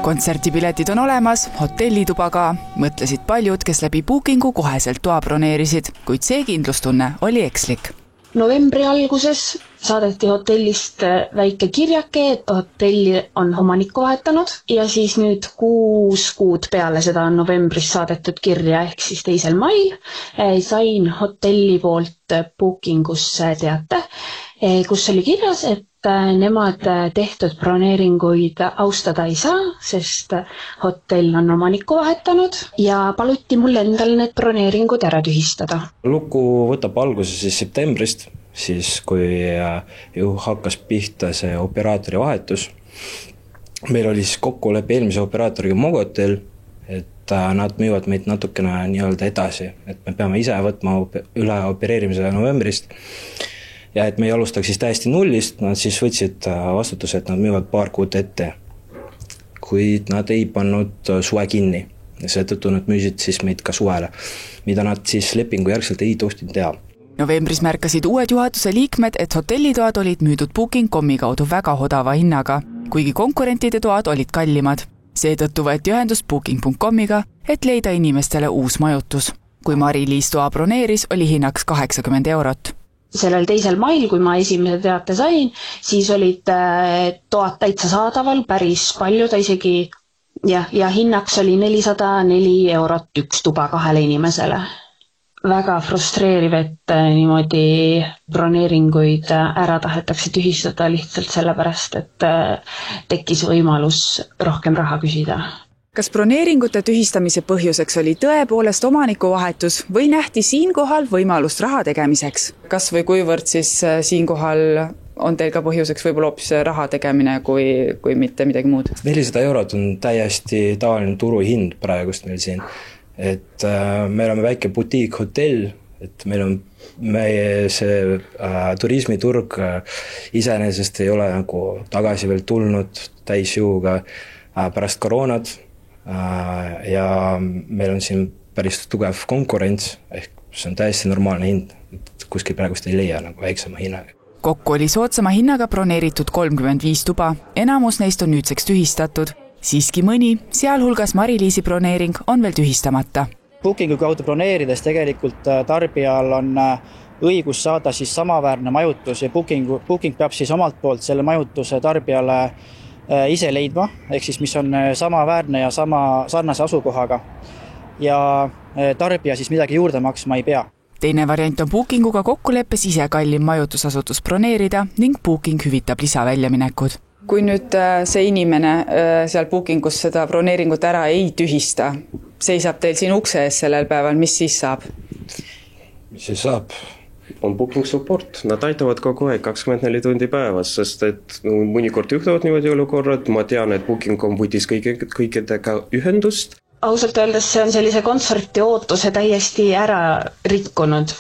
Kontsertipiletid on olemas, hotellituba ka, mõtlesid paljud, kes läbi bookingu koheselt toa broneerisid, kuid see kindlustunne oli ekslik. Novembri alguses saadeti hotellist väike kirjake, et hotelli on omanikku vahetanud ja siis nüüd 6 kuud peale seda on novembris saadetud kirja ehk siis 2. mail sain hotelli poolt bookingusse teate, kus oli kirjas, et nemad tehtud broneeringuid austada ei saa, sest hotell on omanikku vahetanud ja paluti mul endal need broneeringud ära tühistada. Lugu võtab alguse siis septembrist, siis kui ju hakkas pihta see operaatori vahetus. Meil oli siis kokkulepe eelmise operaatoriga Mogotel, et nad müüvad meid natukene nii-öelda edasi, et me peame ise võtma üle opereerimise novembrist. Ja et me ei alustaks siis täiesti nullist, nad siis võtsid vastutuse, et nad müüvad paar kuud ette, kuid nad ei pannud suve kinni. Ja seetõttu nad müüsid siis meid ka suvele, mida nad siis lepingu järgselt ei tohtinud teha. Novembris märkasid uued juhatuse liikmed, et hotellitoad olid müüdud Booking.comi kaudu väga odava hinnaga, kuigi konkurentide toad olid kallimad. Seetõttu võeti ühendust Booking.comiga, et leida inimestele uus majutus. Kui Mari-Liis toa broneeris, oli hinnaks 80 €. Sellel 2. mail, kui ma esimese teate sain, siis olid toad täitsa saadaval, päris palju, ta isegi ja hinnaks oli 404 € üks tuba 2 inimesele. Väga frustreeriv, et niimoodi broneeringuid ära tahetakse tühistada lihtsalt sellepärast, et tekkis võimalus rohkem raha küsida. Kas broneeringute tühistamise põhjuseks oli tõepoolest omanikuvahetus või nähti siinkohal võimalust raha tegemiseks? Kas või kuivõrd siis siinkohal on teil ka põhjuseks võib-olla hoopis raha tegemine kui mitte midagi muud? 400 € on täiesti tavaline turuhind praegust meil siin. Et me oleme väike butiik hotell, et meil on see turismiturg iseenesest ei ole nagu tagasi veel tulnud täisjõuga pärast koroonat. Ja meil on siin päris tugev konkurents, ehk see on täiesti normaalne hind, et kuskil praegust ei leia nagu väiksema hinnaga. Kokku oli soodsama hinnaga broneeritud 35 tuba, enamus neist on nüüdseks tühistatud. Siiski mõni, sealhulgas Mari-Liisi broneering on veel tühistamata. Bookingu kaudu broneerides tegelikult tarbijal on õigus saada siis samaväärne majutus ja Booking peab siis omalt poolt selle majutuse tarbijale ise leidma, ehk siis mis on samaväärne ja sarnase asukohaga ja tarbija siis midagi juurde maksma ei pea. Teine variant on Bookinguga kokkuleppes ise kallim majutusasutus broneerida ning Booking hüvitab lisaväljaminekud. Kui nüüd see inimene seal Bookingus seda broneeringut ära ei tühista, seisab teil siin ukse ees sellel päeval, mis siis saab? Mis siis saab? On Booking support. Nad aitavad kogu aeg 24 tundi päevas, sest et mõnikord juhtuvad niimoodi olukorrad. Ma tean, et Booking.com võttis kõikidega ühendust. Ausalt öeldes see on sellise kontserti ootuse täiesti ära rikkunud.